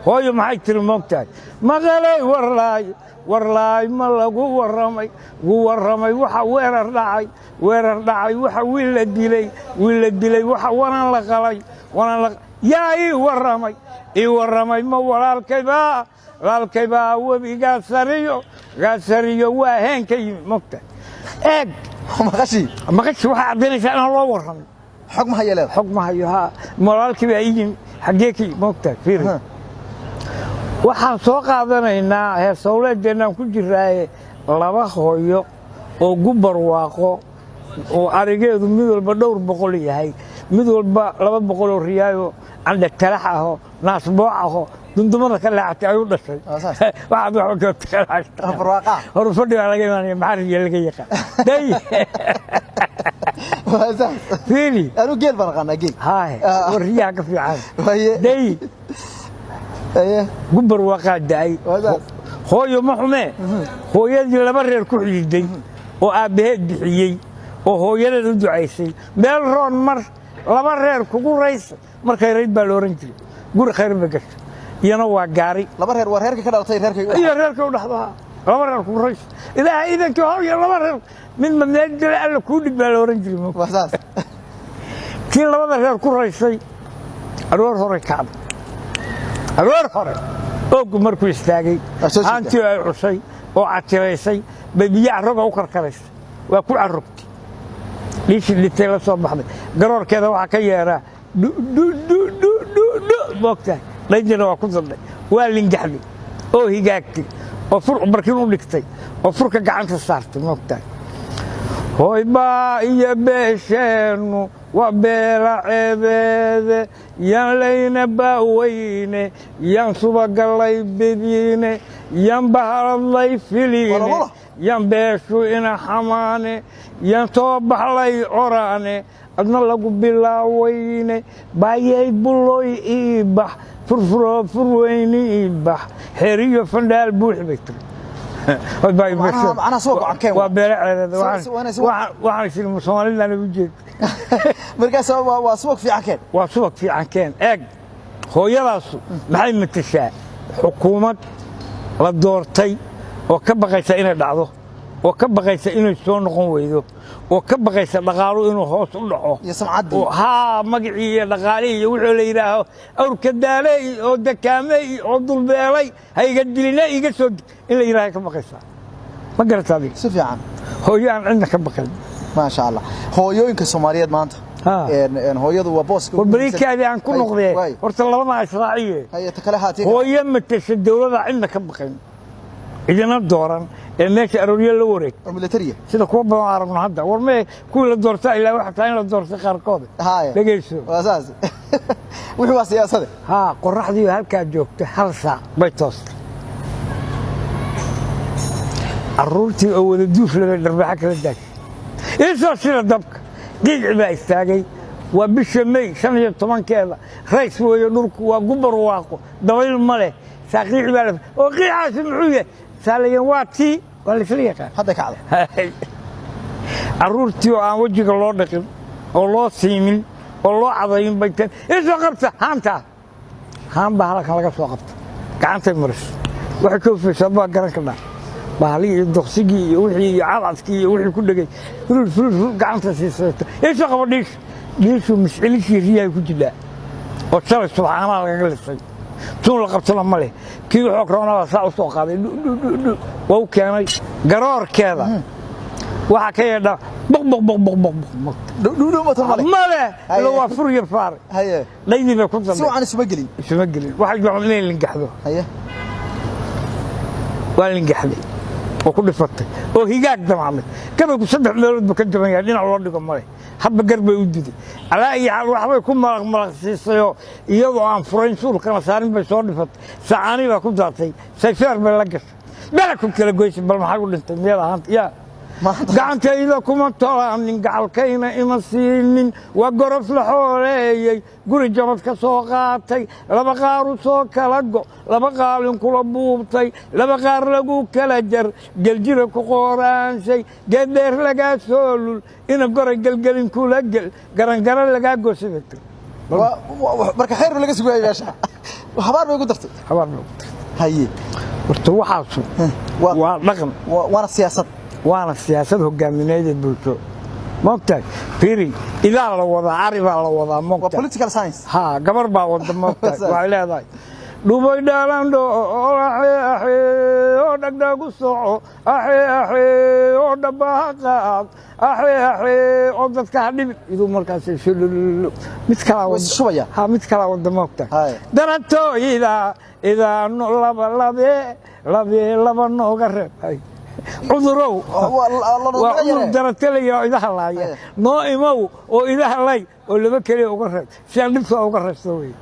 hooyo maxay tiri moogtahay maqalay warlaay ma lagu warramay waxa weerar dhacay waxa wiil la dilay waxa wanan la qalay yaa ii warramay ma walaalkaybaa webigaa sariyo waa heen ka yimi moogtahay eeg maqashi waxay caddaynaysaa inaan loo warramay xog ma hayo leedahay xog ma hayo haa walaalkii baa ii yimi xaggee ka yimi moogtahay fiiri waxaan soo qaadanaynaa heesowleedeennaan ku jiraaye laba hooyo oo gubarwaaqo oo arigeedu mid walba dhowr boqol yahay mid walba 200 oo riyaayo candha talax aho naasbooc aho dundumada ka leexatay ayuu dhashay waxaad wax ka talaxay barwaaqa hor fadhiga laga imaanay maxariga laga yaqaan day waasaas fiiri anu geel barqana geel haay wariyaa ka fiican waye day gubar waqa day hooyo ma xume hooyadii laba reer ku xiiday oo aabaheed bixiyay oo hooyadeed u ducaysay meel roon mar laba reer kugu rays markay reer baa looran jiray guri khayr ma gasho iyana waa gaari laba reer waa reerka ka dhalatay reerka iyo reerka u dhaxdo laba reer kugu rays ilaahay idanka hooyo laba reer mid madneed jira alla ku dhig baa looran jiray waasaas kii labada reer ku raysay aroor hore kaada ogu markuu istaagay haantii ay cusay oo catiraysay biyaha roga u karkaraysay waa ku carrugtay dhiishii dhintay la soo baxday garoorkeeda waxaa ka yeeraa moogtahay dhaydina waa ku dadhay waa lingaxday oo higaagtay oo fur barkin u dhigtay oo furka gacanta saartay moogtahay hooybaa iyo beesheennu waa beela ceebeede yan layna baaweyne yan subagallay bediine yan bahaladlay filiine yan beeshu ina xamaane yan soo baxlay coraane adna lagu bilaawayne baayay bulooy ii bax furfuroo furweyni ii bax xeriyo fandhaal buuxi bay tiri waa beela ceebeede waxaan isiri soomaalidana u jeed markaas waa subag fiican keen waa subag fiican keen eeg hooyadaasu maxay matashaa xukuumad la doortay oo ka baqaysa inay dhacdo oo ka baqaysa inay soo noqon weydo oo ka baqaysa dhaqaalu inuu hoos u dhaco iyo samcadii haa magacii iyo dhaqaalihii iyo wuxuu la yidhaaho awrka daaley oo dakaamey oo dulbeelay ha iga dilina iga soo in la yidhaaha ka baqaysaa ma garataa adiga si fiican hooyo aan cidna ka baqayn maasha allah hooyooyinka Soomaaliyeed maanta hooyadu waa boos warbarikaadii aan ku noqday horta labada israaciye hay'ad kale haatay hooyo matasha dawladda cidna ka baqayn idina dooran ee meesha arooriyo la wareeg militariga sida kuwa badan aragno hadda warmee kuwa la doortay ilaa waxa taan la doortay qaarkood dhageyso waasaas wixii waa siyaasadda qorraxdii halka joogtay hal saac bay toostay arruurtii oo wada duuf laga dharbaxa kala daashay isoo sida dabka qiici baa istaagay waa bisha May 15keeda rays weeyo dhulku waa gubar waaqo dabayl ma leh saaqiici baa oo qiicaas muxuu yahay saalayan waa tii wala isla yaqaan hadda kacdo arruurtii oo aan wajiga loo dhaqin oo loo siimin oo loo cadayn baytan isoo qabta haan baa halkan laga soo qabta gacantay maris waxa ka fiirsan baa garan ka dhac bahaliga iyo doqsigii iyo wixii iyo caladkii iyo wixii ku dhagay furul gacanta siisata isoo qabo dhiishu miscilishii riyaha ku jilaa oo shalay subxaanaha lagaga lisay tuun la qabtana ma leh kii wuxuu koronada saa u soo qaaday waa u keenay garoorkeeda waxa ka yeedha ma leh ilo waa fur iyo faar dhaydii bay ku dambe si aan isuma gelin waxay jeclaan inay lingaxdo waa lingaxday oo ku dhifatay oo higaag damacmay kabaygu 3 meelood buu ka jaban yahay dhinac loo dhigo male habba garbay u diday alaa iyo hal waxbay ku malaqsiisayo iyadoo aan furayn suulkana saarin bay soo dhifatay saacani baa ku daatay sayfeer bay la gashay meel ku kala goysay bal maxay u dhintay meel ahaan yaa gacantayda kuma tolaanin gacalkayna ima siinin waa gorof la xooleeyey guri jabad ka soo qaatay laba qaar u soo kala go laba qaalin kula buubtay laba qaar lagu kala jar geljira ku qooraansay geedheer lagaa soo lul ina goray gelgelin kula gel garangaran lagaa goosabay marka khayr laga sugayo meesha habar bay ku dartay habar haye horta waxaasu waa dhaqan waana siyaasad hogaamineed bulsho moogtahay firi ilaa la wada ariba la wada moogtahay political science ha gabar baa wada moogtahay waa leedahay dhubay dhaalando oo dhagdhagu soco oo dhabaaqaad oo dadka hadhib iduu markaas mid kala wada shubaya ha mid kala wada moogtahay darato ida laba nooga reebay cudurrow waa daratalayo idaha laaya noo imow oo idaha lay oo laba kale uga reeb si aan dhibta uga reebso way